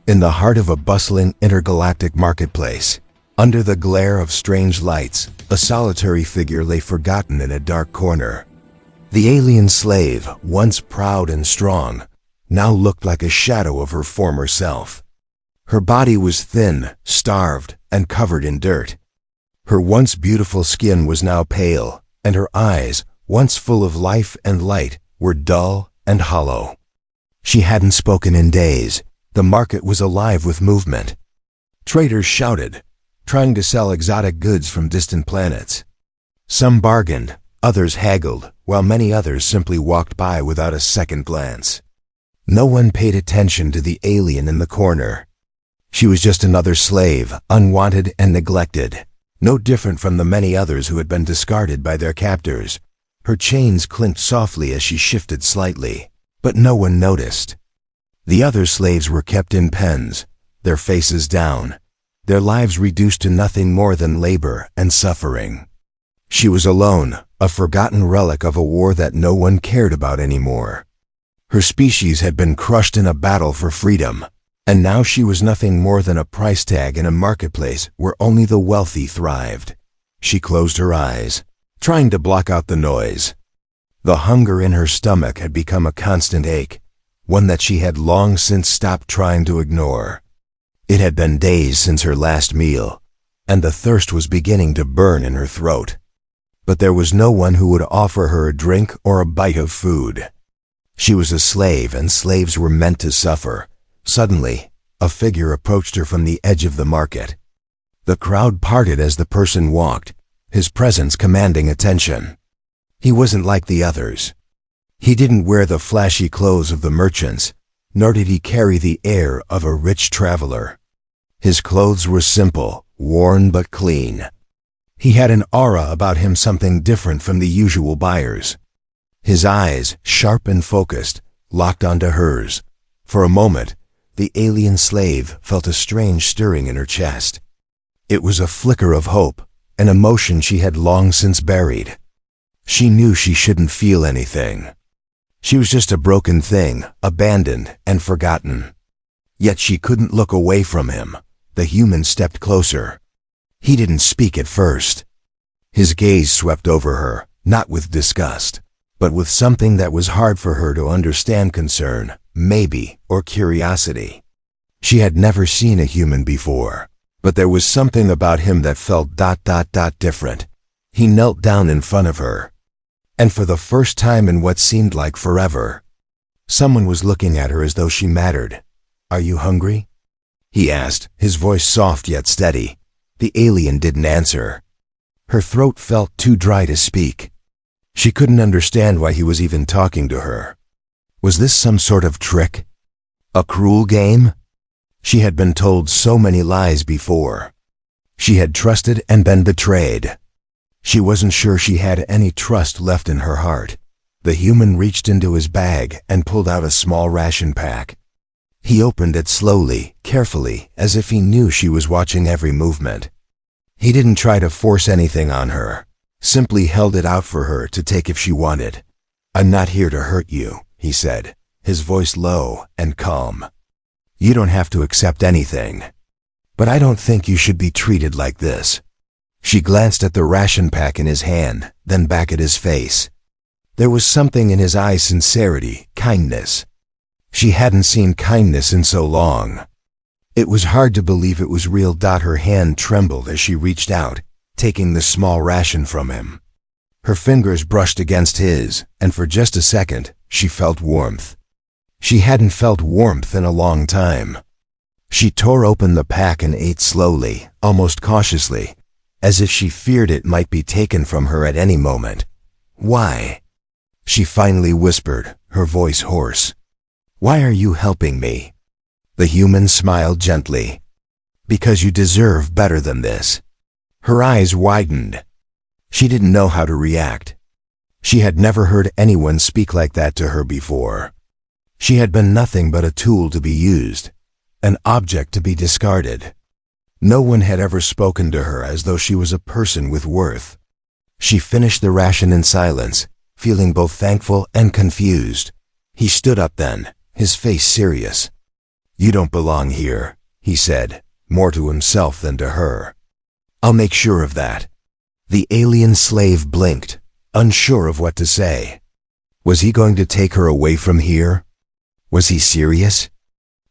In the heart of a bustling intergalactic marketplace, under the glare of strange lights, a solitary figure lay forgotten in a dark corner. The alien slave, once proud and strong, now looked like a shadow of her former self. Her body was thin, starved, and covered in dirt. Her once beautiful skin was now pale, and her eyes, once full of life and light, were dull and hollow. She hadn't spoken in days. The market was alive with movement. Traders shouted, trying to sell exotic goods from distant planets. Some bargained, others haggled, while many others simply walked by without a second glance. No one paid attention to the alien in the corner. She was just another slave, unwanted and neglected, no different from the many others who had been discarded by their captors. Her chains clinked softly as she shifted slightly, but no one noticed. The other slaves were kept in pens, their faces down, their lives reduced to nothing more than labor and suffering. She was alone, a forgotten relic of a war that no one cared about anymore. Her species had been crushed in a battle for freedom, and now she was nothing more than a price tag in a marketplace where only the wealthy thrived. She closed her eyes, trying to block out the noise. The hunger in her stomach had become a constant ache, one that she had long since stopped trying to ignore. It had been days since her last meal, and the thirst was beginning to burn in her throat. But there was no one who would offer her a drink or a bite of food. She was a slave, and slaves were meant to suffer. Suddenly, a figure approached her from the edge of the market. The crowd parted as the person walked, his presence commanding attention. He wasn't like the others. He didn't wear the flashy clothes of the merchants, nor did he carry the air of a rich traveler. His clothes were simple, worn but clean. He had an aura about him, something different from the usual buyers. His eyes, sharp and focused, locked onto hers. For a moment, the alien slave felt a strange stirring in her chest. It was a flicker of hope, an emotion she had long since buried. She knew she shouldn't feel anything. She was just a broken thing, abandoned and forgotten. Yet she couldn't look away from him. The human stepped closer. He didn't speak at first. His gaze swept over her, not with disgust, but with something that was hard for her to understand: concern, maybe, or curiosity. She had never seen a human before, but there was something about him that felt different. He knelt down in front of her, and for the first time in what seemed like forever, someone was looking at her as though she mattered. "Are you hungry?" he asked, his voice soft yet steady. The alien didn't answer. Her throat felt too dry to speak. She couldn't understand why he was even talking to her. Was this some sort of trick? A cruel game? She had been told so many lies before. She had trusted and been betrayed. She wasn't sure she had any trust left in her heart. The human reached into his bag and pulled out a small ration pack. He opened it slowly, carefully, as if he knew she was watching every movement. He didn't try to force anything on her, simply held it out for her to take if she wanted. "I'm not here to hurt you," he said, his voice low and calm. "You don't have to accept anything. But I don't think you should be treated like this." She glanced at the ration pack in his hand, then back at his face. There was something in his eyes: sincerity, kindness. She hadn't seen kindness in so long. It was hard to believe it was real. Her hand trembled as she reached out, taking the small ration from him. Her fingers brushed against his, and for just a second, she felt warmth. She hadn't felt warmth in a long time. She tore open the pack and ate slowly, almost cautiously, as if she feared it might be taken from her at any moment. "Why?" she finally whispered, her voice hoarse. "Why are you helping me?" The human smiled gently. "Because you deserve better than this." Her eyes widened. She didn't know how to react. She had never heard anyone speak like that to her before. She had been nothing but a tool to be used, an object to be discarded. No one had ever spoken to her as though she was a person with worth. She finished the ration in silence, feeling both thankful and confused. He stood up then, his face serious. "You don't belong here," he said, more to himself than to her. "I'll make sure of that." The alien slave blinked, unsure of what to say. Was he going to take her away from here? Was he serious?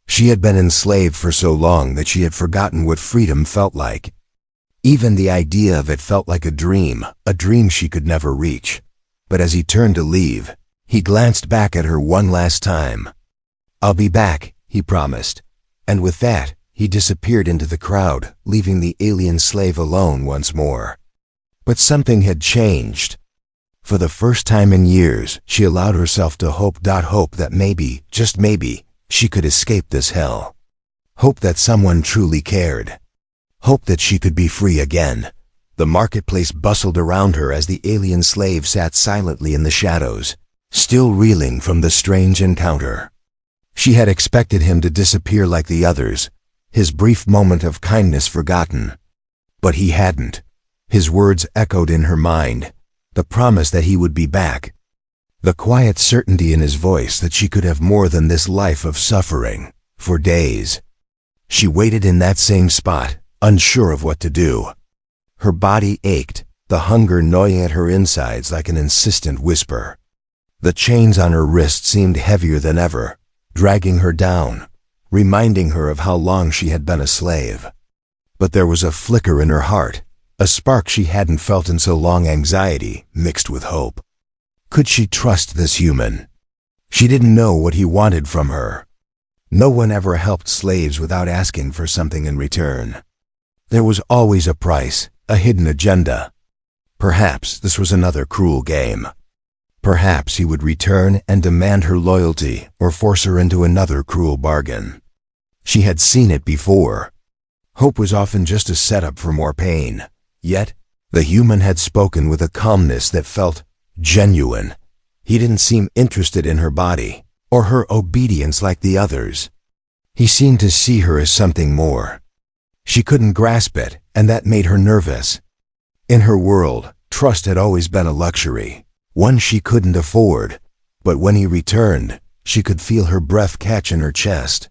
She had been enslaved for so long that she had forgotten what freedom felt like. Even the idea of it felt like a dream she could never reach. But as he turned to leave, he glanced back at her one last time. "I'll be back," he promised, and with that, he disappeared into the crowd, leaving the alien slave alone once more. But something had changed. For the first time in years, she allowed herself to hope that maybe, just maybe, she could escape this hell. Hope that someone truly cared. Hope that she could be free again. The marketplace bustled around her as the alien slave sat silently in the shadows, still reeling from the strange encounter. She had expected him to disappear like the others, his brief moment of kindness forgotten. But he hadn't. His words echoed in her mind, the promise that he would be back. The quiet certainty in his voice that she could have more than this life of suffering, for days. She waited in that same spot, unsure of what to do. Her body ached, the hunger gnawing at her insides like an insistent whisper. The chains on her wrist seemed heavier than ever, dragging her down, reminding her of how long she had been a slave. But there was a flicker in her heart, a spark she hadn't felt in so long, anxiety mixed with hope. Could she trust this human? She didn't know what he wanted from her. No one ever helped slaves without asking for something in return. There was always a price, a hidden agenda. Perhaps this was another cruel game. Perhaps he would return and demand her loyalty or force her into another cruel bargain. She had seen it before. Hope was often just a setup for more pain. Yet, the human had spoken with a calmness that felt genuine. He didn't seem interested in her body, or her obedience like the others. He seemed to see her as something more. She couldn't grasp it, and that made her nervous. In her world, trust had always been a luxury, one she couldn't afford, but when he returned, she could feel her breath catch in her chest.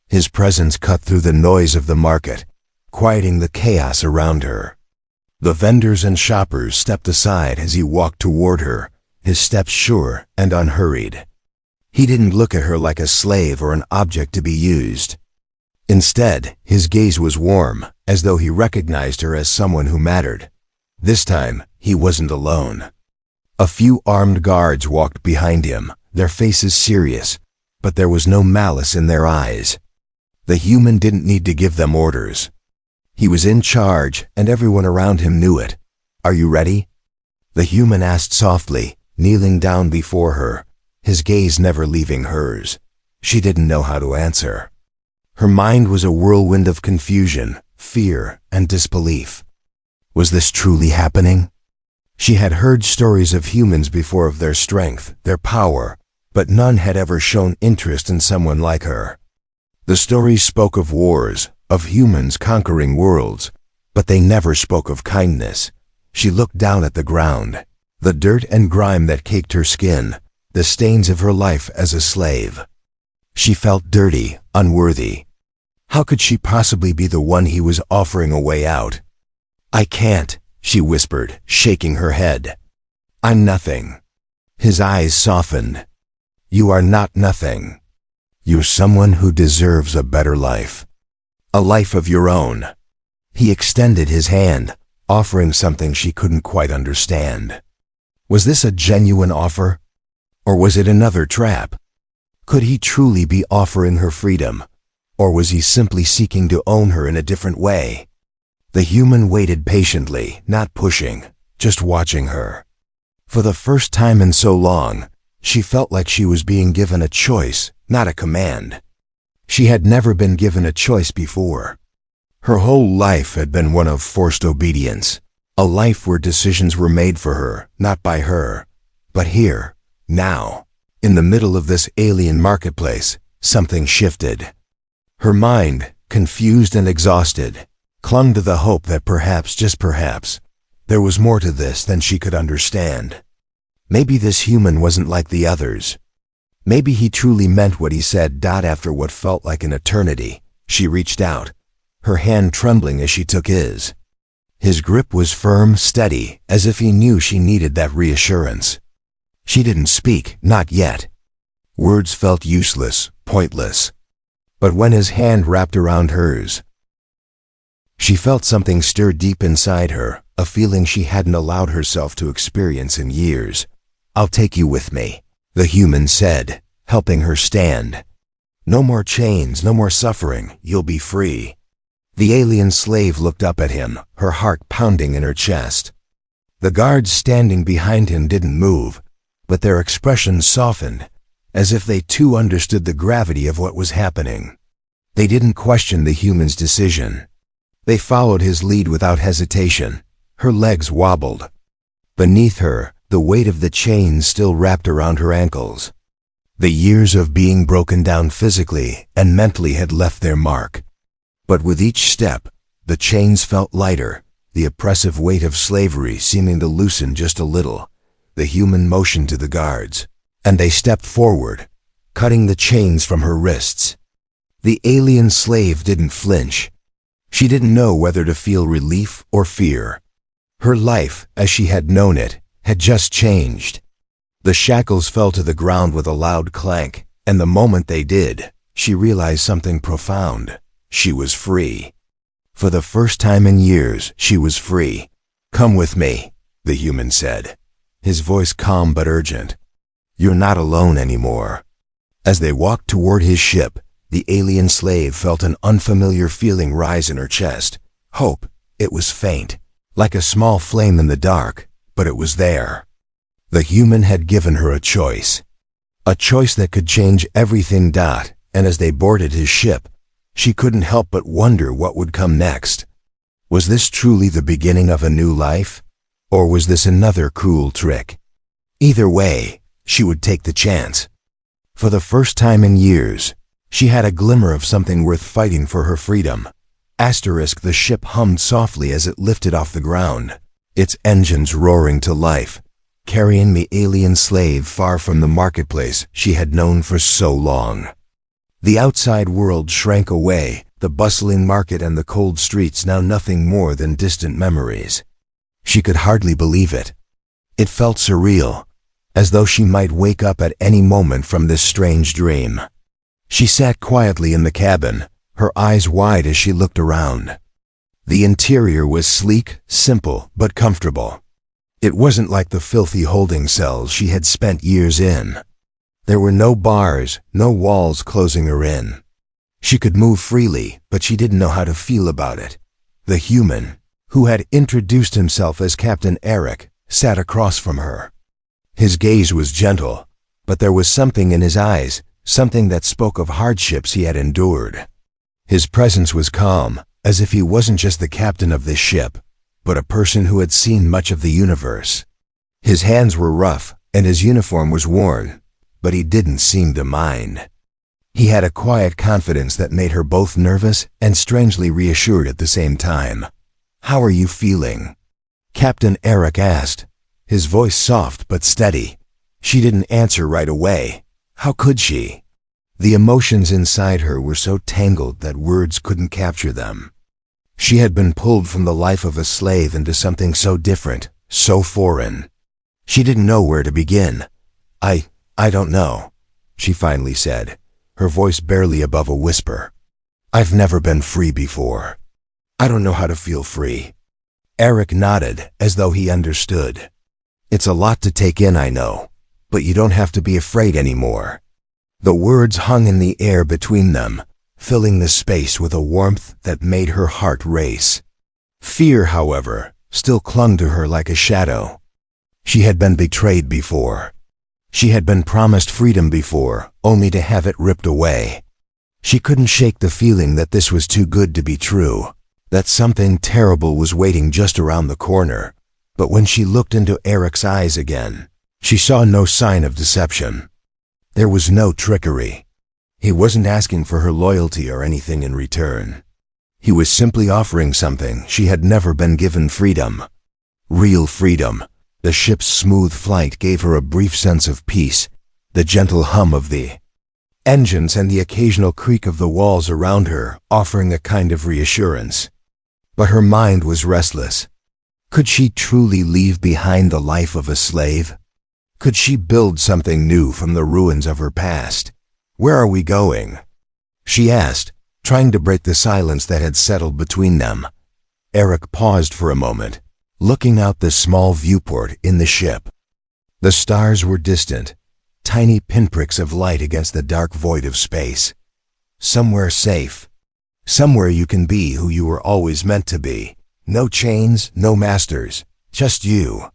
His presence cut through the noise of the market, quieting the chaos around her. The vendors and shoppers stepped aside as he walked toward her, his steps sure and unhurried. He didn't look at her like a slave or an object to be used. Instead, his gaze was warm, as though he recognized her as someone who mattered. This time, he wasn't alone. A few armed guards walked behind him, their faces serious, but there was no malice in their eyes. The human didn't need to give them orders. He was in charge, and everyone around him knew it. "Are you ready?" The human asked softly, kneeling down before her, his gaze never leaving hers. She didn't know how to answer. Her mind was a whirlwind of confusion, fear, and disbelief. Was this truly happening? She had heard stories of humans before, of their strength, their power, but none had ever shown interest in someone like her. The stories spoke of wars, of humans conquering worlds, but they never spoke of kindness. She looked down at the ground, the dirt and grime that caked her skin, the stains of her life as a slave. She felt dirty, unworthy. How could she possibly be the one he was offering a way out? "I can't," she whispered, shaking her head. "I'm nothing." His eyes softened. "You are not nothing. You're someone who deserves a better life. A life of your own." He extended his hand, offering something she couldn't quite understand. Was this a genuine offer? Or was it another trap? Could he truly be offering her freedom? Or was he simply seeking to own her in a different way? The human waited patiently, not pushing, just watching her. For the first time in so long, she felt like she was being given a choice, not a command. She had never been given a choice before. Her whole life had been one of forced obedience, a life where decisions were made for her, not by her. But here, now, in the middle of this alien marketplace, something shifted. Her mind, confused and exhausted, clung to the hope that perhaps, just perhaps, there was more to this than she could understand. Maybe this human wasn't like the others. Maybe he truly meant what he said. After what felt like an eternity, she reached out, her hand trembling as she took his. His grip was firm, steady, as if he knew she needed that reassurance. She didn't speak, not yet. Words felt useless, pointless. But when his hand wrapped around hers, she felt something stir deep inside her, a feeling she hadn't allowed herself to experience in years. "I'll take you with me," the human said, helping her stand. "No more chains, no more suffering, you'll be free." The alien slave looked up at him, her heart pounding in her chest. The guards standing behind him didn't move, but their expressions softened, as if they too understood the gravity of what was happening. They didn't question the human's decision. They followed his lead without hesitation. Her legs wobbled. Beneath her, the weight of the chains still wrapped around her ankles. The years of being broken down physically and mentally had left their mark. But with each step, the chains felt lighter, the oppressive weight of slavery seeming to loosen just a little. The human motioned to the guards, and they stepped forward, cutting the chains from her wrists. The alien slave didn't flinch. She didn't know whether to feel relief or fear. Her life, as she had known it, had just changed. The shackles fell to the ground with a loud clank, and the moment they did, she realized something profound. She was free. For the first time in years, she was free. "Come with me," the human said, his voice calm but urgent. "You're not alone anymore." As they walked toward his ship, the alien slave felt an unfamiliar feeling rise in her chest. Hope. It was faint, like a small flame in the dark, but it was there. The human had given her a choice that could change everything. And as they boarded his ship, she couldn't help but wonder what would come next. Was this truly the beginning of a new life? Or was this another cruel trick? Either way, she would take the chance. For the first time in years, she had a glimmer of something worth fighting for: her freedom. The ship hummed softly as it lifted off the ground, its engines roaring to life, carrying the alien slave far from the marketplace she had known for so long. The outside world shrank away, the bustling market and the cold streets now nothing more than distant memories. She could hardly believe it. It felt surreal, as though she might wake up at any moment from this strange dream. She sat quietly in the cabin, her eyes wide as she looked around. The interior was sleek, simple, but comfortable. It wasn't like the filthy holding cells she had spent years in. There were no bars, no walls closing her in. She could move freely, but she didn't know how to feel about it. The human, who had introduced himself as Captain Eric, sat across from her. His gaze was gentle, but there was something in his eyes, something that spoke of hardships he had endured. His presence was calm, as if he wasn't just the captain of this ship, but a person who had seen much of the universe. His hands were rough, and his uniform was worn, but he didn't seem to mind. He had a quiet confidence that made her both nervous and strangely reassured at the same time. "How are you feeling?" Captain Eric asked, his voice soft but steady. She didn't answer right away. How could she? The emotions inside her were so tangled that words couldn't capture them. She had been pulled from the life of a slave into something so different, so foreign. She didn't know where to begin. I don't know," she finally said, her voice barely above a whisper. "I've never been free before. I don't know how to feel free." Eric nodded, as though he understood. "It's a lot to take in, I know, but you don't have to be afraid anymore." The words hung in the air between them, filling the space with a warmth that made her heart race. Fear, however, still clung to her like a shadow. She had been betrayed before. She had been promised freedom before, only to have it ripped away. She couldn't shake the feeling that this was too good to be true, that something terrible was waiting just around the corner. But when she looked into Eric's eyes again, she saw no sign of deception. There was no trickery. He wasn't asking for her loyalty or anything in return. He was simply offering something she had never been given: freedom. Real freedom. The ship's smooth flight gave her a brief sense of peace, the gentle hum of the engines and the occasional creak of the walls around her offering a kind of reassurance. But her mind was restless. Could she truly leave behind the life of a slave? Could she build something new from the ruins of her past? Where are we going? She asked, trying to break the silence that had settled between them. Eric paused for a moment, looking out the small viewport in the ship. The stars were distant, tiny pinpricks of light against the dark void of space. Somewhere safe. Somewhere you can be who you were always meant to be. No chains, no masters, just you.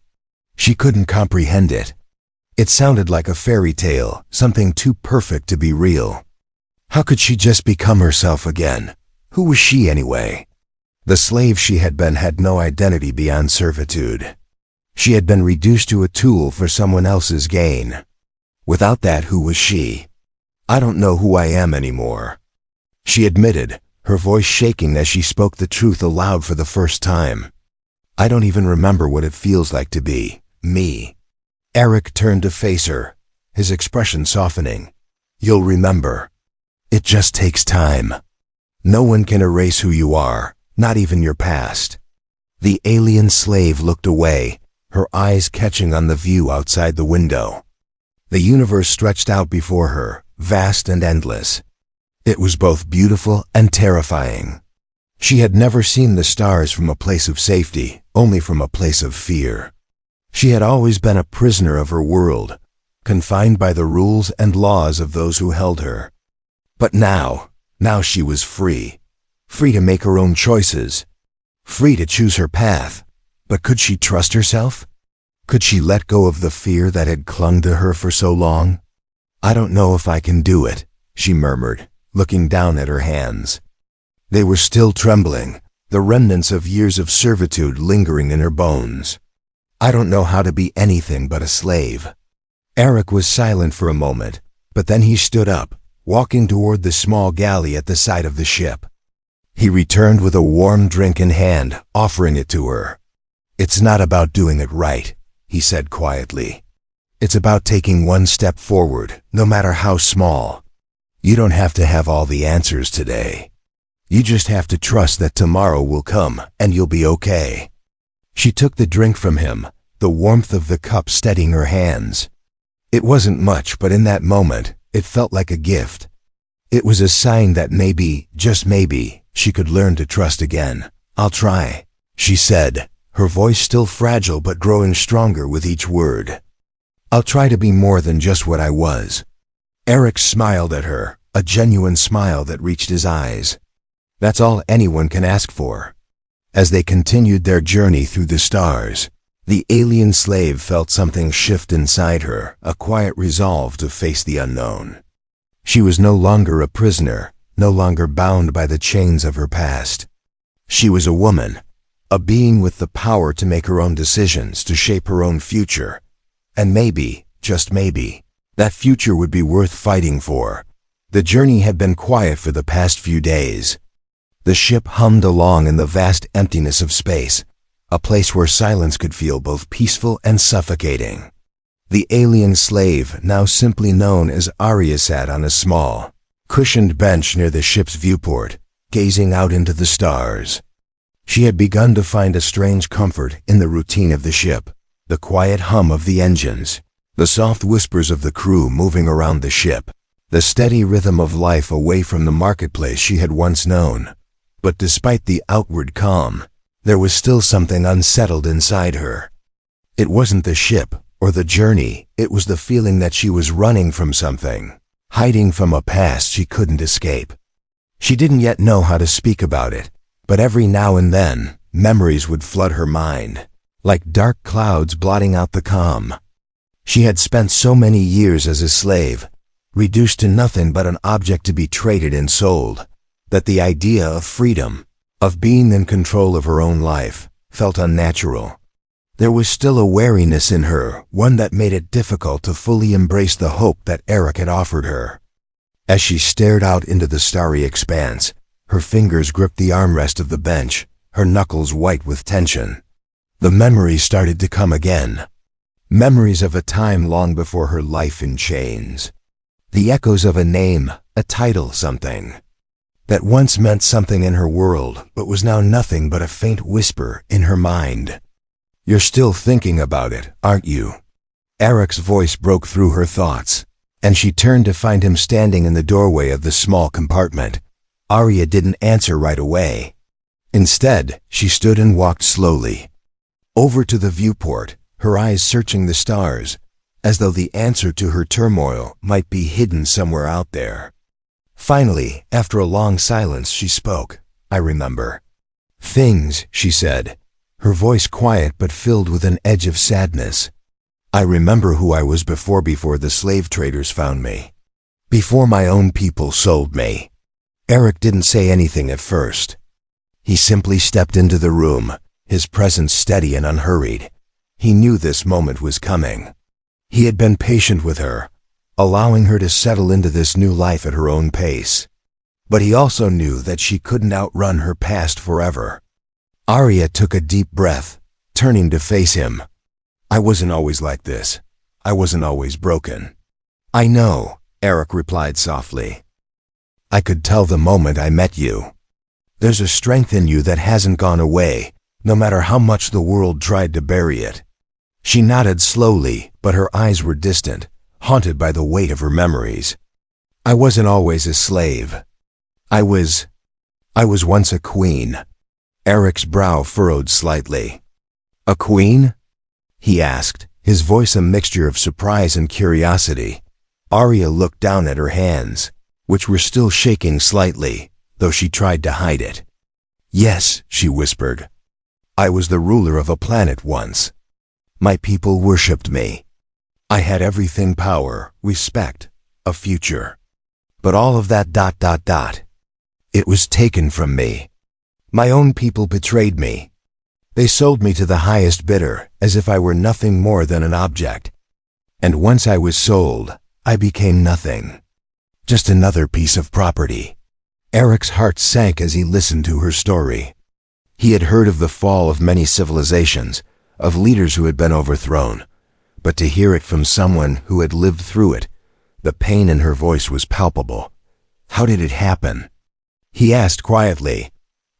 She couldn't comprehend it. It sounded like a fairy tale, something too perfect to be real. How could she just become herself again? Who was she anyway? The slave she had been had no identity beyond servitude. She had been reduced to a tool for someone else's gain. Without that, who was she? I don't know who I am anymore, she admitted, her voice shaking as she spoke the truth aloud for the first time. I don't even remember what it feels like to be me. Eric turned to face her, his expression softening. You'll remember. It just takes time. No one can erase who you are, not even your past. The alien slave looked away, her eyes catching on the view outside the window. The universe stretched out before her, vast and endless. It was both beautiful and terrifying. She had never seen the stars from a place of safety, only from a place of fear. She had always been a prisoner of her world, confined by the rules and laws of those who held her. But now she was free. Free to make her own choices. Free to choose her path. But could she trust herself? Could she let go of the fear that had clung to her for so long? I don't know if I can do it, she murmured, looking down at her hands. They were still trembling, the remnants of years of servitude lingering in her bones. I don't know how to be anything but a slave. Eric was silent for a moment, but then he stood up, walking toward the small galley at the side of the ship. He returned with a warm drink in hand, offering it to her. It's not about doing it right, he said quietly. It's about taking one step forward, no matter how small. You don't have to have all the answers today. You just have to trust that tomorrow will come and you'll be okay. She took the drink from him, the warmth of the cup steadying her hands. It wasn't much, but in that moment, it felt like a gift. It was a sign that maybe, just maybe, she could learn to trust again. I'll try, she said, her voice still fragile but growing stronger with each word. I'll try to be more than just what I was. Eric smiled at her, a genuine smile that reached his eyes. That's all anyone can ask for. As they continued their journey through the stars, the alien slave felt something shift inside her, a quiet resolve to face the unknown. She was no longer a prisoner, no longer bound by the chains of her past. She was a woman, a being with the power to make her own decisions, to shape her own future. And maybe, just maybe, that future would be worth fighting for. The journey had been quiet for the past few days. The ship hummed along in the vast emptiness of space, a place where silence could feel both peaceful and suffocating. The alien slave, now simply known as Arya, sat on a small, cushioned bench near the ship's viewport, gazing out into the stars. She had begun to find a strange comfort in the routine of the ship, the quiet hum of the engines, the soft whispers of the crew moving around the ship, the steady rhythm of life away from the marketplace she had once known. But despite the outward calm, there was still something unsettled inside her. It wasn't the ship or the journey, it was the feeling that she was running from something, hiding from a past she couldn't escape. She didn't yet know how to speak about it, but every now and then, memories would flood her mind, like dark clouds blotting out the calm. She had spent so many years as a slave, reduced to nothing but an object to be traded and sold, that the idea of freedom, of being in control of her own life, felt unnatural. There was still a wariness in her, one that made it difficult to fully embrace the hope that Eric had offered her. As she stared out into the starry expanse, her fingers gripped the armrest of the bench, her knuckles white with tension. The memories started to come again. Memories of a time long before her life in chains. The echoes of a name, a title, something that once meant something in her world, but was now nothing but a faint whisper in her mind. "You're still thinking about it, aren't you?" Eric's voice broke through her thoughts, and she turned to find him standing in the doorway of the small compartment. Arya didn't answer right away. Instead, she stood and walked slowly over to the viewport, her eyes searching the stars, as though the answer to her turmoil might be hidden somewhere out there. Finally, after a long silence, she spoke. "I remember things," she said, her voice quiet but filled with an edge of sadness. "I remember who I was before the slave traders found me. Before my own people sold me." Eric didn't say anything at first. He simply stepped into the room, his presence steady and unhurried. He knew this moment was coming. He had been patient with her, allowing her to settle into this new life at her own pace. But he also knew that she couldn't outrun her past forever. Arya took a deep breath, turning to face him. "I wasn't always like this. I wasn't always broken." "I know," Eric replied softly. "I could tell the moment I met you. There's a strength in you that hasn't gone away, no matter how much the world tried to bury it." She nodded slowly, but her eyes were distant, haunted by the weight of her memories. "I wasn't always a slave. I was once a queen." Eric's brow furrowed slightly. "A queen?" he asked, his voice a mixture of surprise and curiosity. Arya looked down at her hands, which were still shaking slightly, though she tried to hide it. "Yes," she whispered. "I was the ruler of a planet once. My people worshipped me. I had everything: power, respect, a future. But all of that ... it was taken from me. My own people betrayed me. They sold me to the highest bidder, as if I were nothing more than an object. And once I was sold, I became nothing. Just another piece of property." Eric's heart sank as he listened to her story. He had heard of the fall of many civilizations, of leaders who had been overthrown, but to hear it from someone who had lived through it, the pain in her voice was palpable. "How did it happen?" he asked quietly.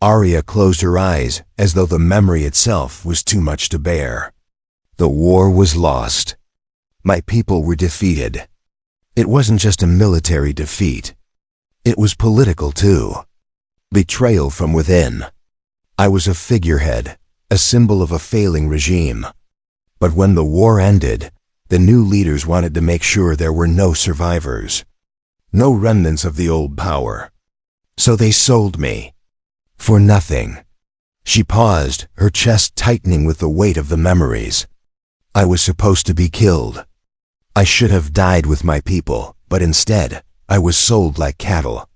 Arya closed her eyes, as though the memory itself was too much to bear. "The war was lost. My people were defeated. It wasn't just a military defeat. It was political too. Betrayal from within. I was a figurehead, a symbol of a failing regime. But when the war ended, the new leaders wanted to make sure there were no survivors, no remnants of the old power. So they sold me. For nothing." She paused, her chest tightening with the weight of the memories. "I was supposed to be killed. I should have died with my people, but instead, I was sold like cattle.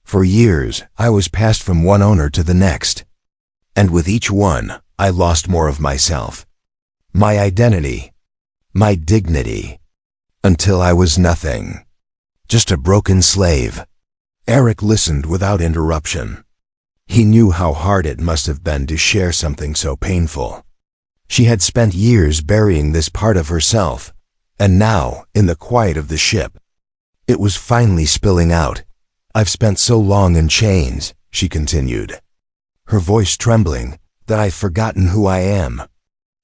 For years, I was passed from one owner to the next. And with each one, I lost more of myself. My identity. My dignity. Until I was nothing. Just a broken slave." Eric listened without interruption. He knew how hard it must have been to share something so painful. She had spent years burying this part of herself, and now, in the quiet of the ship, it was finally spilling out. "I've spent so long in chains," she continued, her voice trembling, "that I've forgotten who I am,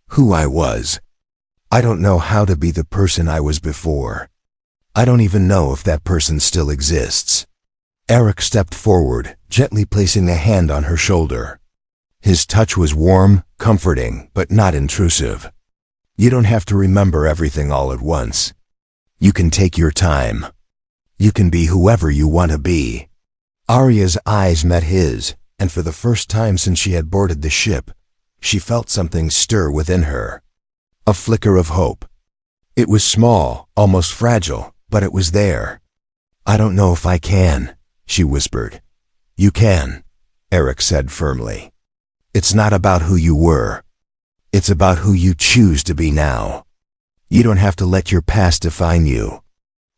who I was. I don't know how to be the person I was before. I don't even know if that person still exists." Eric stepped forward, gently placing a hand on her shoulder. His touch was warm, comforting, but not intrusive. "You don't have to remember everything all at once. You can take your time. You can be whoever you want to be." Arya's eyes met his, and for the first time since she had boarded the ship, she felt something stir within her. A flicker of hope. It was small, almost fragile, but it was there. "I don't know if I can," she whispered. "You can," Eric said firmly. "It's not about who you were. It's about who you choose to be now. You don't have to let your past define you."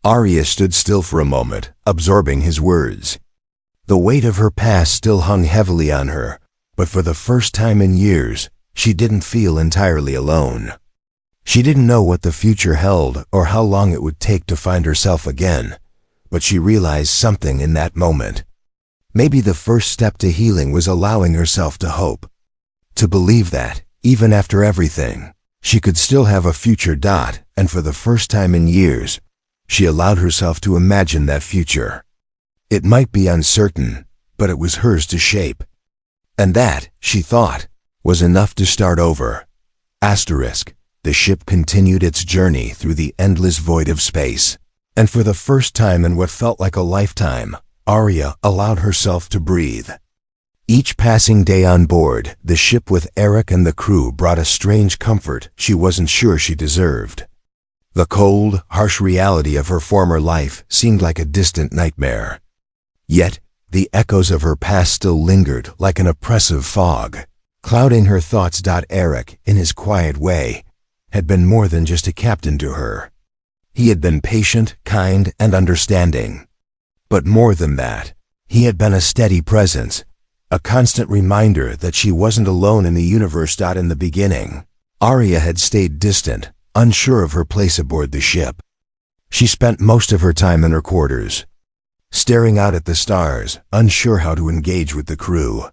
Arya stood still for a moment, absorbing his words. The weight of her past still hung heavily on her, but for the first time in years, she didn't feel entirely alone. She didn't know what the future held or how long it would take to find herself again, but she realized something in that moment. Maybe the first step to healing was allowing herself to hope. To believe that, even after everything, she could still have a future. And for the first time in years, she allowed herself to imagine that future. It might be uncertain, but it was hers to shape. And that, she thought, was enough to start over. Asterisk. The ship continued its journey through the endless void of space. And for the first time in what felt like a lifetime, Arya allowed herself to breathe. Each passing day on board, the ship with Eric and the crew brought a strange comfort she wasn't sure she deserved. The cold, harsh reality of her former life seemed like a distant nightmare. Yet, the echoes of her past still lingered like an oppressive fog, clouding her thoughts. Eric, in his quiet way, had been more than just a captain to her. He had been patient, kind, and understanding. But more than that, he had been a steady presence, a constant reminder that she wasn't alone in the universe. In the beginning, Arya had stayed distant, unsure of her place aboard the ship. She spent most of her time in her quarters, staring out at the stars, unsure how to engage with the crew.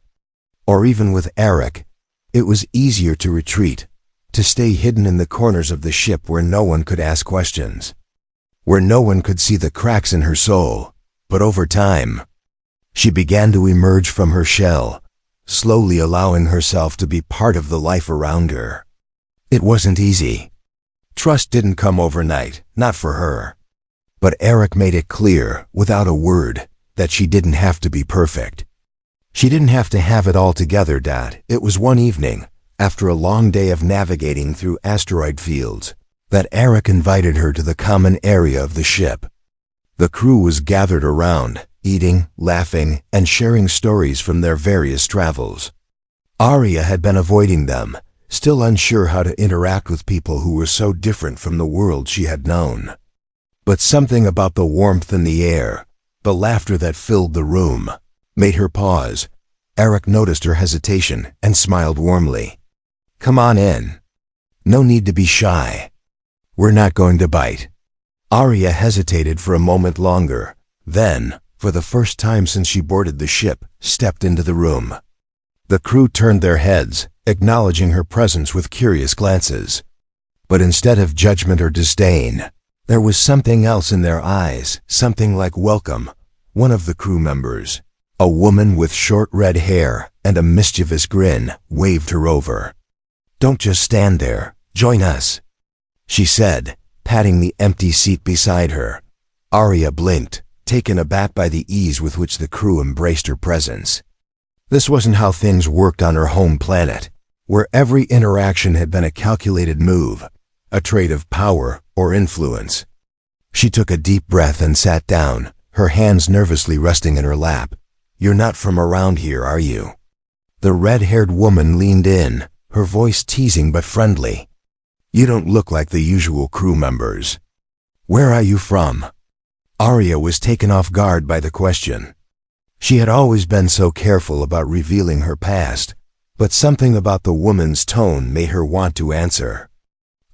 Or even with Eric, it was easier to retreat, to stay hidden in the corners of the ship where no one could ask questions, where no one could see the cracks in her soul. But over time, she began to emerge from her shell, slowly allowing herself to be part of the life around her. It wasn't easy. Trust didn't come overnight, not for her. But Eric made it clear, without a word, that she didn't have to be perfect. She didn't have to have it all together. It was one evening, after a long day of navigating through asteroid fields, that Eric invited her to the common area of the ship. The crew was gathered around, eating, laughing, and sharing stories from their various travels. Arya had been avoiding them, still unsure how to interact with people who were so different from the world she had known. But something about the warmth in the air, the laughter that filled the room, made her pause. Eric noticed her hesitation and smiled warmly. "Come on in. No need to be shy. We're not going to bite." Arya hesitated for a moment longer, then, for the first time since she boarded the ship, stepped into the room. The crew turned their heads, acknowledging her presence with curious glances. But instead of judgment or disdain, there was something else in their eyes, something like welcome. One of the crew members, a woman with short red hair and a mischievous grin, waved her over. "Don't just stand there, join us," she said, patting the empty seat beside her. Arya blinked, taken aback by the ease with which the crew embraced her presence. This wasn't how things worked on her home planet, where every interaction had been a calculated move, a trait of power or influence. She took a deep breath and sat down, her hands nervously resting in her lap. "You're not from around here, are you?" The red-haired woman leaned in, her voice teasing but friendly. "You don't look like the usual crew members. Where are you from?" Arya was taken off guard by the question. She had always been so careful about revealing her past, but something about the woman's tone made her want to answer.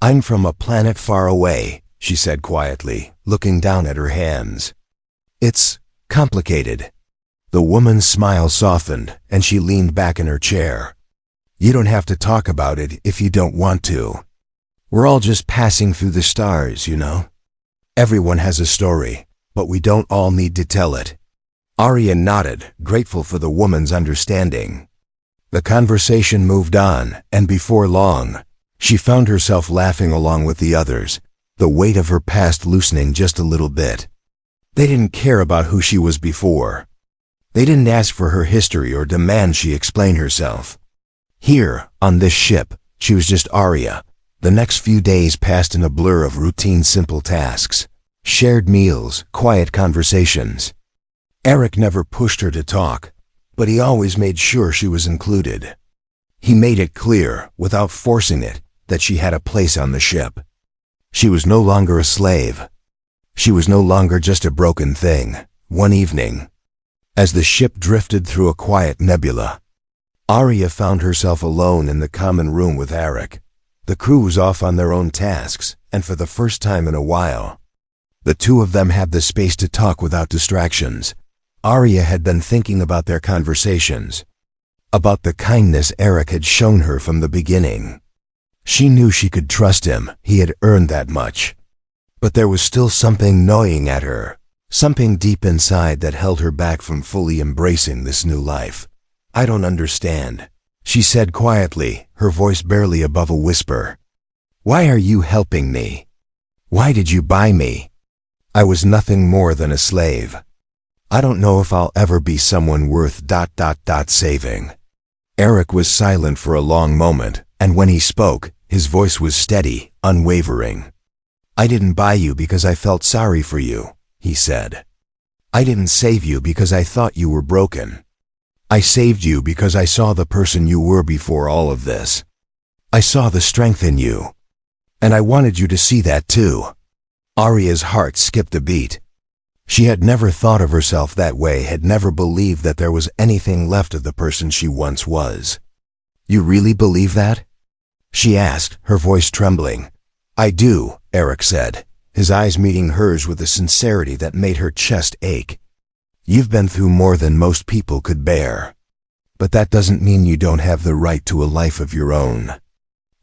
"I'm from a planet far away," she said quietly, looking down at her hands. "It's complicated." The woman's smile softened, and she leaned back in her chair. "You don't have to talk about it if you don't want to. We're all just passing through the stars, you know. Everyone has a story, but we don't all need to tell it." Arya nodded, grateful for the woman's understanding. The conversation moved on, and before long, she found herself laughing along with the others, the weight of her past loosening just a little bit. They didn't care about who she was before. They didn't ask for her history or demand she explain herself. Here, on this ship, she was just Arya. The next few days passed in a blur of routine simple tasks, shared meals, quiet conversations. Eric never pushed her to talk, but he always made sure she was included. He made it clear, without forcing it, that she had a place on the ship. She was no longer a slave. She was no longer just a broken thing. One evening, as the ship drifted through a quiet nebula, Arya found herself alone in the common room with Eric. The crew was off on their own tasks, and for the first time in a while, the two of them had the space to talk without distractions. Arya had been thinking about their conversations, about the kindness Eric had shown her from the beginning. She knew she could trust him, he had earned that much. But there was still something gnawing at her, something deep inside that held her back from fully embracing this new life. "I don't understand," she said quietly, her voice barely above a whisper. "Why are you helping me? Why did you buy me? I was nothing more than a slave. I don't know if I'll ever be someone worth ... saving." Eric was silent for a long moment, and when he spoke, his voice was steady, unwavering. "I didn't buy you because I felt sorry for you," he said. "I didn't save you because I thought you were broken. I saved you because I saw the person you were before all of this. I saw the strength in you. And I wanted you to see that too." Arya's heart skipped a beat. She had never thought of herself that way, had never believed that there was anything left of the person she once was. "You really believe that?" she asked, her voice trembling. "I do," Eric said, his eyes meeting hers with a sincerity that made her chest ache. "You've been through more than most people could bear. But that doesn't mean you don't have the right to a life of your own.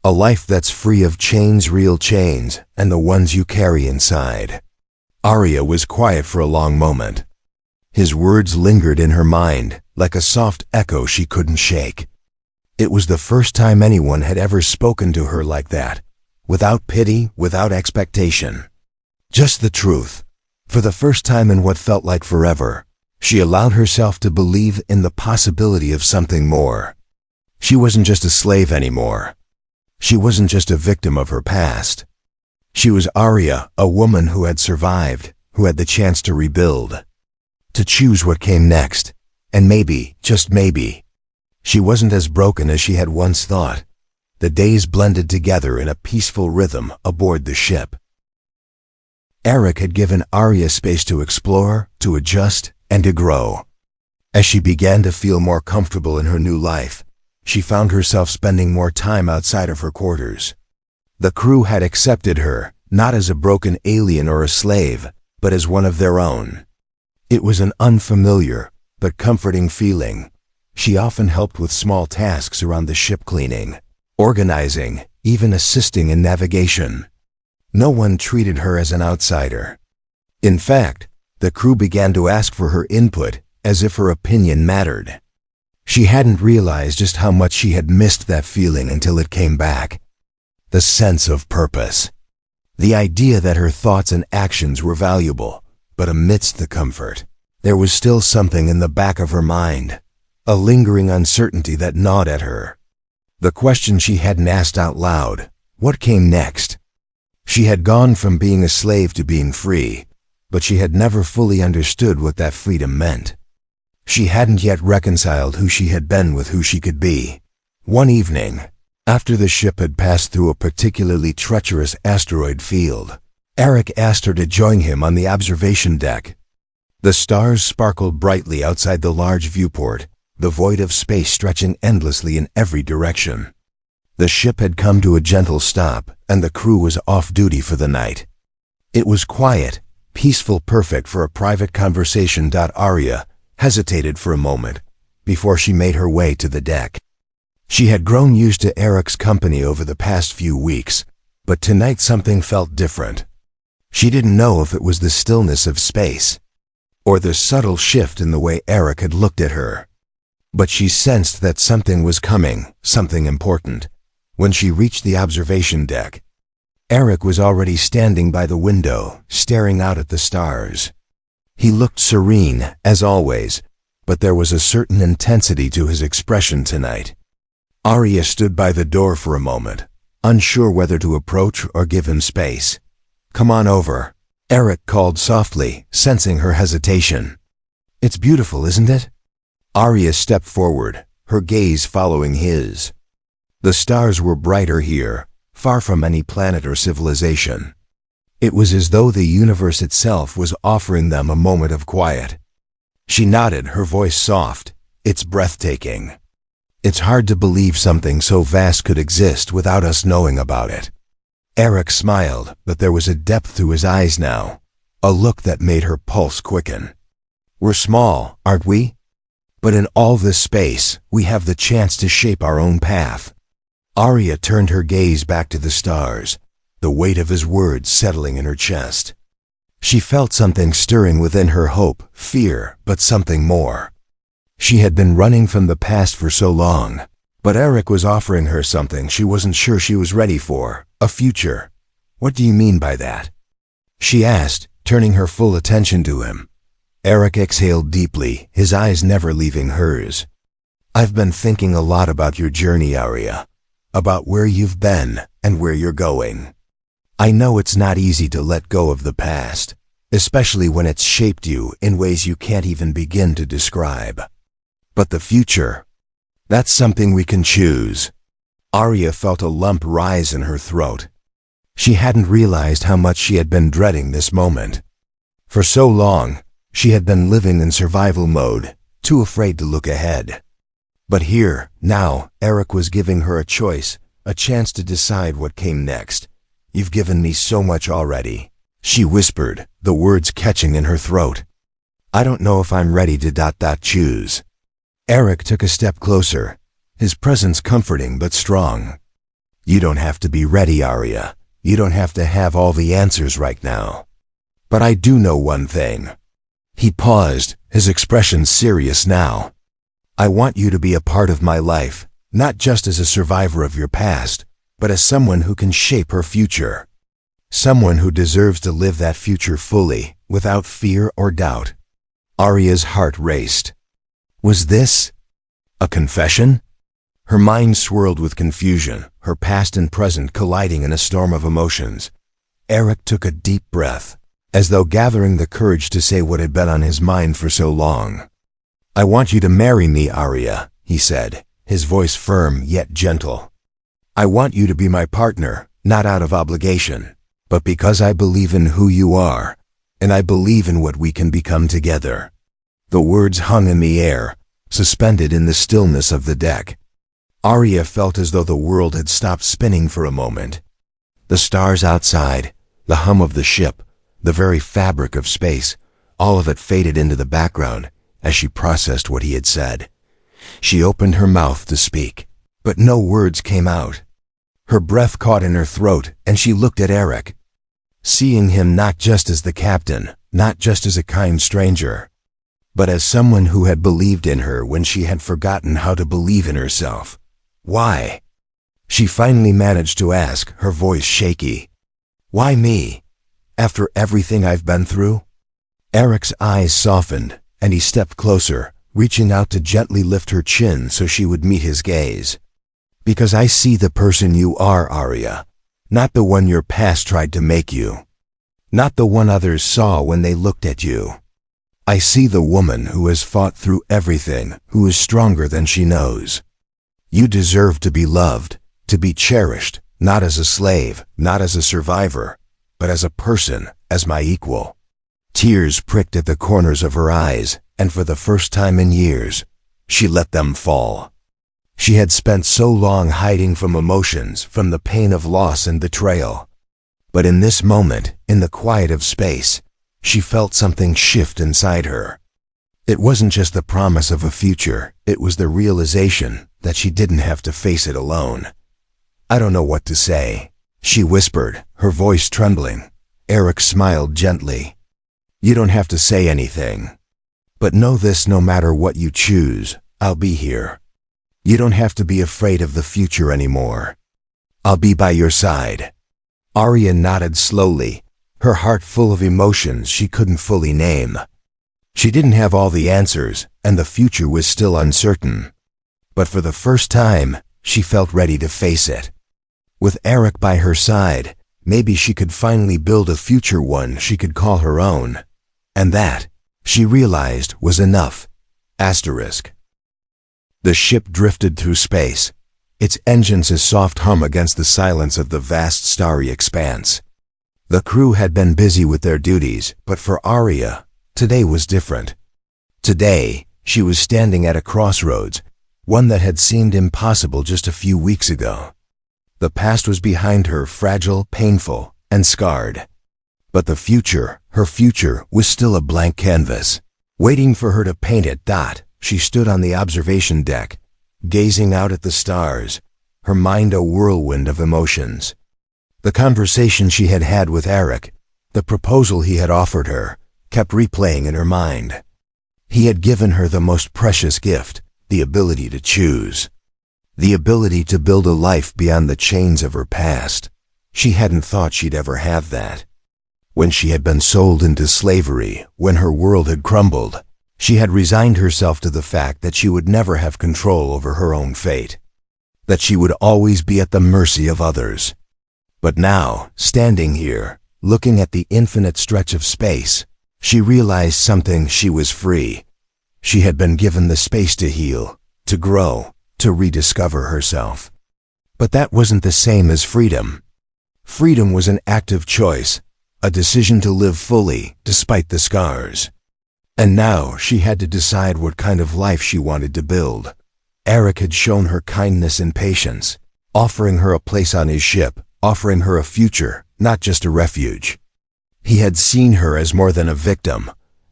A life that's free of chains, real chains, and the ones you carry inside." Arya was quiet for a long moment. His words lingered in her mind, like a soft echo she couldn't shake. It was the first time anyone had ever spoken to her like that, without pity, without expectation. Just the truth. For the first time in what felt like forever, she allowed herself to believe in the possibility of something more. She wasn't just a slave anymore. She wasn't just a victim of her past. She was Arya, a woman who had survived, who had the chance to rebuild, to choose what came next, and maybe, just maybe, she wasn't as broken as she had once thought. The days blended together in a peaceful rhythm aboard the ship. Eric had given Arya space to explore, to adjust, and to grow. As she began to feel more comfortable in her new life, she found herself spending more time outside of her quarters. The crew had accepted her, not as a broken alien or a slave, but as one of their own. It was an unfamiliar, but comforting feeling. She often helped with small tasks around the ship, cleaning, organizing, even assisting in navigation. No one treated her as an outsider. In fact, the crew began to ask for her input, as if her opinion mattered. She hadn't realized just how much she had missed that feeling until it came back. The sense of purpose. The idea that her thoughts and actions were valuable, but amidst the comfort, there was still something in the back of her mind, a lingering uncertainty that gnawed at her. The question she hadn't asked out loud: what came next? She had gone from being a slave to being free, but she had never fully understood what that freedom meant. She hadn't yet reconciled who she had been with who she could be. One evening, after the ship had passed through a particularly treacherous asteroid field, Eric asked her to join him on the observation deck. The stars sparkled brightly outside the large viewport, the void of space stretching endlessly in every direction. The ship had come to a gentle stop, and the crew was off duty for the night. It was quiet, peaceful, perfect for a private conversation. Arya hesitated for a moment before she made her way to the deck. She had grown used to Eric's company over the past few weeks, but tonight something felt different. She didn't know if it was the stillness of space, or the subtle shift in the way Eric had looked at her. But she sensed that something was coming, something important. When she reached the observation deck, Eric was already standing by the window, staring out at the stars. He looked serene, as always, but there was a certain intensity to his expression tonight. Arya stood by the door for a moment, unsure whether to approach or give him space. "Come on over," Eric called softly, sensing her hesitation. "It's beautiful, isn't it?" Arya stepped forward, her gaze following his. The stars were brighter here, far from any planet or civilization. It was as though the universe itself was offering them a moment of quiet. She nodded, her voice soft. "It's breathtaking." It's hard to believe something so vast could exist without us knowing about it. Eric smiled, but there was a depth to his eyes now, a look that made her pulse quicken. We're small, aren't we? But in all this space, we have the chance to shape our own path. Arya turned her gaze back to the stars, the weight of his words settling in her chest. She felt something stirring within her, hope, fear, but something more. She had been running from the past for so long, but Eric was offering her something she wasn't sure she was ready for, a future. What do you mean by that? She asked, turning her full attention to him. Eric exhaled deeply, his eyes never leaving hers. I've been thinking a lot about your journey, Arya, about where you've been and where you're going. I know it's not easy to let go of the past, especially when it's shaped you in ways you can't even begin to describe. But the future, that's something we can choose. Arya felt a lump rise in her throat. She hadn't realized how much she had been dreading this moment. For so long, she had been living in survival mode, too afraid to look ahead. But here, now, Eric was giving her a choice, a chance to decide what came next. You've given me so much already, she whispered, the words catching in her throat. I don't know if I'm ready to choose. Eric took a step closer, his presence comforting but strong. You don't have to be ready, Arya. You don't have to have all the answers right now. But I do know one thing. He paused, his expression serious now. I want you to be a part of my life, not just as a survivor of your past, but as someone who can shape her future. Someone who deserves to live that future fully, without fear or doubt. Arya's heart raced. Was this a confession? Her mind swirled with confusion, her past and present colliding in a storm of emotions. Eric took a deep breath, as though gathering the courage to say what had been on his mind for so long. I want you to marry me, Arya, he said, his voice firm yet gentle. I want you to be my partner, not out of obligation, but because I believe in who you are, and I believe in what we can become together. The words hung in the air, suspended in the stillness of the deck. Arya felt as though the world had stopped spinning for a moment. The stars outside, the hum of the ship, the very fabric of space, all of it faded into the background as she processed what he had said. She opened her mouth to speak, but no words came out. Her breath caught in her throat, and she looked at Eric, seeing him not just as the captain, not just as a kind stranger, but as someone who had believed in her when she had forgotten how to believe in herself. Why? She finally managed to ask, her voice shaky. Why me? After everything I've been through? Eric's eyes softened, and he stepped closer, reaching out to gently lift her chin so she would meet his gaze. Because I see the person you are, Arya, not the one your past tried to make you, not the one others saw when they looked at you. I see the woman who has fought through everything, who is stronger than she knows. You deserve to be loved, to be cherished, not as a slave, not as a survivor, but as a person, as my equal. Tears pricked at the corners of her eyes, and for the first time in years, she let them fall. She had spent so long hiding from emotions, from the pain of loss and betrayal. But in this moment, in the quiet of space, she felt something shift inside her. It wasn't just the promise of a future, it was the realization that she didn't have to face it alone. I don't know what to say, she whispered, her voice trembling. Eric smiled gently. You don't have to say anything. But know this, no matter what you choose, I'll be here. You don't have to be afraid of the future anymore. I'll be by your side. Arya nodded slowly, her heart full of emotions she couldn't fully name. She didn't have all the answers, and the future was still uncertain. But for the first time, she felt ready to face it. With Eric by her side, maybe she could finally build a future one she could call her own. And that, she realized, was enough. Asterisk. The ship drifted through space, its engines a soft hum against the silence of the vast starry expanse. The crew had been busy with their duties, but for Arya, today was different. Today, she was standing at a crossroads, one that had seemed impossible just a few weeks ago. The past was behind her, fragile, painful, and scarred. But the future, her future, was still a blank canvas, waiting for her to paint it. She stood on the observation deck, gazing out at the stars, her mind a whirlwind of emotions. The conversation she had had with Eric, the proposal he had offered her, kept replaying in her mind. He had given her the most precious gift, the ability to choose. The ability to build a life beyond the chains of her past. She hadn't thought she'd ever have that. When she had been sold into slavery, when her world had crumbled, she had resigned herself to the fact that she would never have control over her own fate, that she would always be at the mercy of others. But now, standing here, looking at the infinite stretch of space, she realized something. She was free. She had been given the space to heal, to grow, to rediscover herself. But that wasn't the same as freedom. Freedom was an active choice, a decision to live fully, despite the scars. And now she had to decide what kind of life she wanted to build. Eric had shown her kindness and patience, offering her a place on his ship, offering her a future, not just a refuge. He had seen her as more than a victim,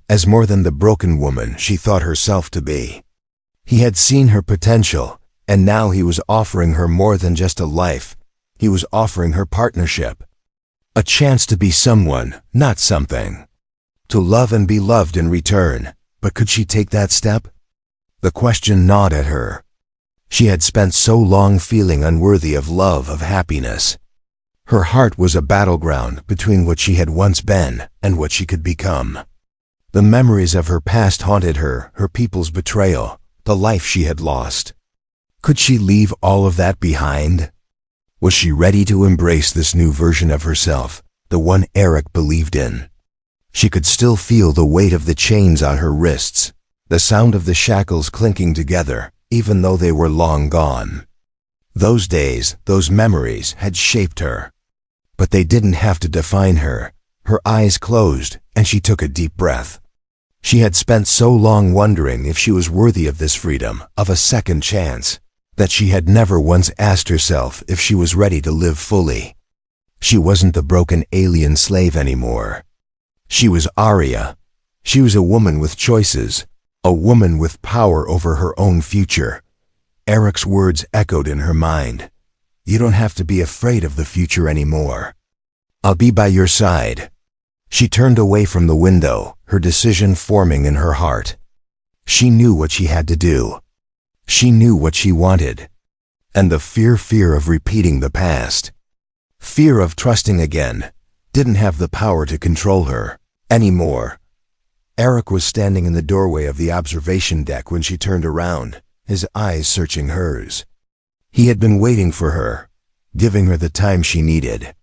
as more than the broken woman she thought herself to be. He had seen her potential, and now he was offering her more than just a life. He was offering her partnership. A chance to be someone, not something. To love and be loved in return. But could she take that step? The question gnawed at her. She had spent so long feeling unworthy of love, of happiness. Her heart was a battleground between what she had once been and what she could become. The memories of her past haunted her, her people's betrayal, the life she had lost. Could she leave all of that behind? Was she ready to embrace this new version of herself, the one Eric believed in? She could still feel the weight of the chains on her wrists, the sound of the shackles clinking together, even though they were long gone. Those days, those memories, had shaped her. But they didn't have to define her. Her eyes closed, and she took a deep breath. She had spent so long wondering if she was worthy of this freedom, of a second chance, that she had never once asked herself if she was ready to live fully. She wasn't the broken alien slave anymore. She was Aria. She was a woman with choices, a woman with power over her own future. Eric's words echoed in her mind. You don't have to be afraid of the future anymore. I'll be by your side. She turned away from the window, her decision forming in her heart. She knew what she had to do. She knew what she wanted. And the fear of repeating the past, fear of trusting again, didn't have the power to control her anymore. Eric was standing in the doorway of the observation deck when she turned around, his eyes searching hers. He had been waiting for her, giving her the time she needed.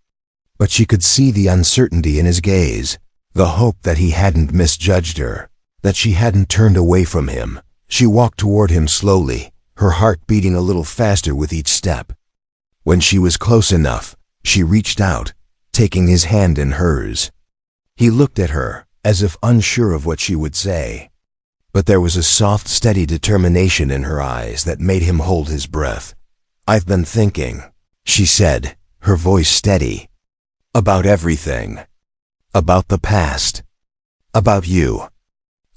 But she could see the uncertainty in his gaze, the hope that he hadn't misjudged her, that she hadn't turned away from him. She walked toward him slowly, her heart beating a little faster with each step. When she was close enough, she reached out, taking his hand in hers. He looked at her, as if unsure of what she would say. But there was a soft, steady determination in her eyes that made him hold his breath. I've been thinking, she said, her voice steady. About everything. About the past. About you.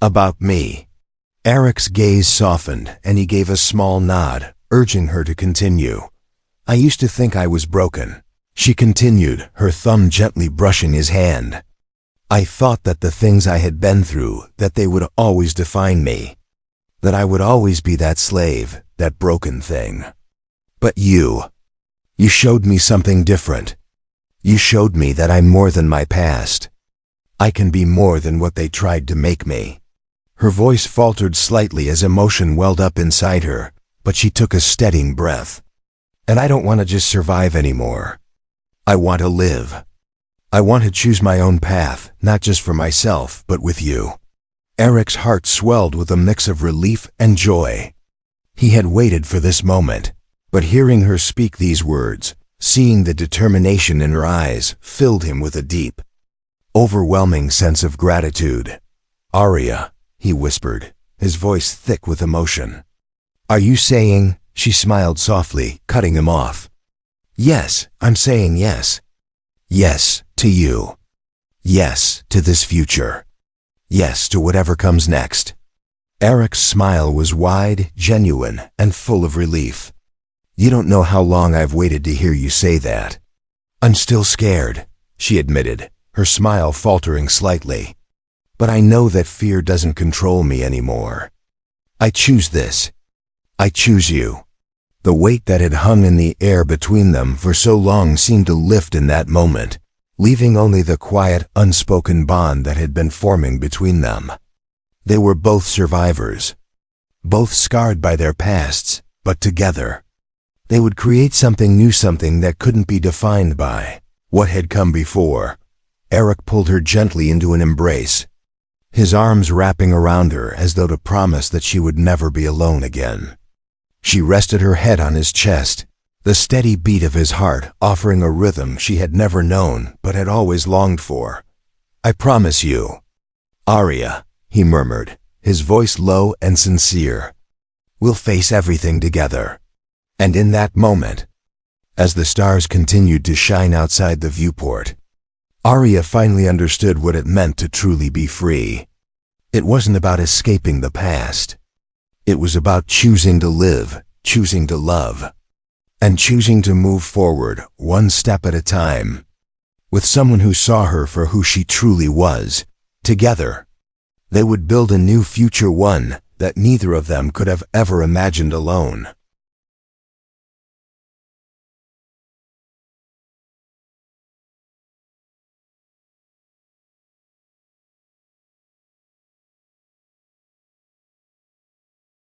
About me. Eric's gaze softened, and he gave a small nod, urging her to continue. I used to think I was broken. She continued, her thumb gently brushing his hand. I thought that the things I had been through, that they would always define me. That I would always be that slave, that broken thing. But you showed me something different. You showed me that I'm more than my past. I can be more than what they tried to make me. Her voice faltered slightly as emotion welled up inside her, but she took a steadying breath. And I don't want to just survive anymore. I want to live. I want to choose my own path, not just for myself, but with you. Eric's heart swelled with a mix of relief and joy. He had waited for this moment, but hearing her speak these words, seeing the determination in her eyes, filled him with a deep, overwhelming sense of gratitude. Aria, he whispered, his voice thick with emotion. Are you saying, she smiled softly, cutting him off. Yes, I'm saying yes. Yes, to you. Yes, to this future. Yes, to whatever comes next. Eric's smile was wide, genuine, and full of relief. You don't know how long I've waited to hear you say that. I'm still scared, she admitted, her smile faltering slightly. But I know that fear doesn't control me anymore. I choose this. I choose you. The weight that had hung in the air between them for so long seemed to lift in that moment, leaving only the quiet, unspoken bond that had been forming between them. They were both survivors, both scarred by their pasts, but together. They would create something new, something that couldn't be defined by what had come before. Eric pulled her gently into an embrace, his arms wrapping around her as though to promise that she would never be alone again. She rested her head on his chest, the steady beat of his heart offering a rhythm she had never known but had always longed for. I promise you. Arya, he murmured, his voice low and sincere. We'll face everything together. And in that moment, as the stars continued to shine outside the viewport, Arya finally understood what it meant to truly be free. It wasn't about escaping the past. It was about choosing to live, choosing to love, and choosing to move forward one step at a time, with someone who saw her for who she truly was. Together, they would build a new future, one that neither of them could have ever imagined alone.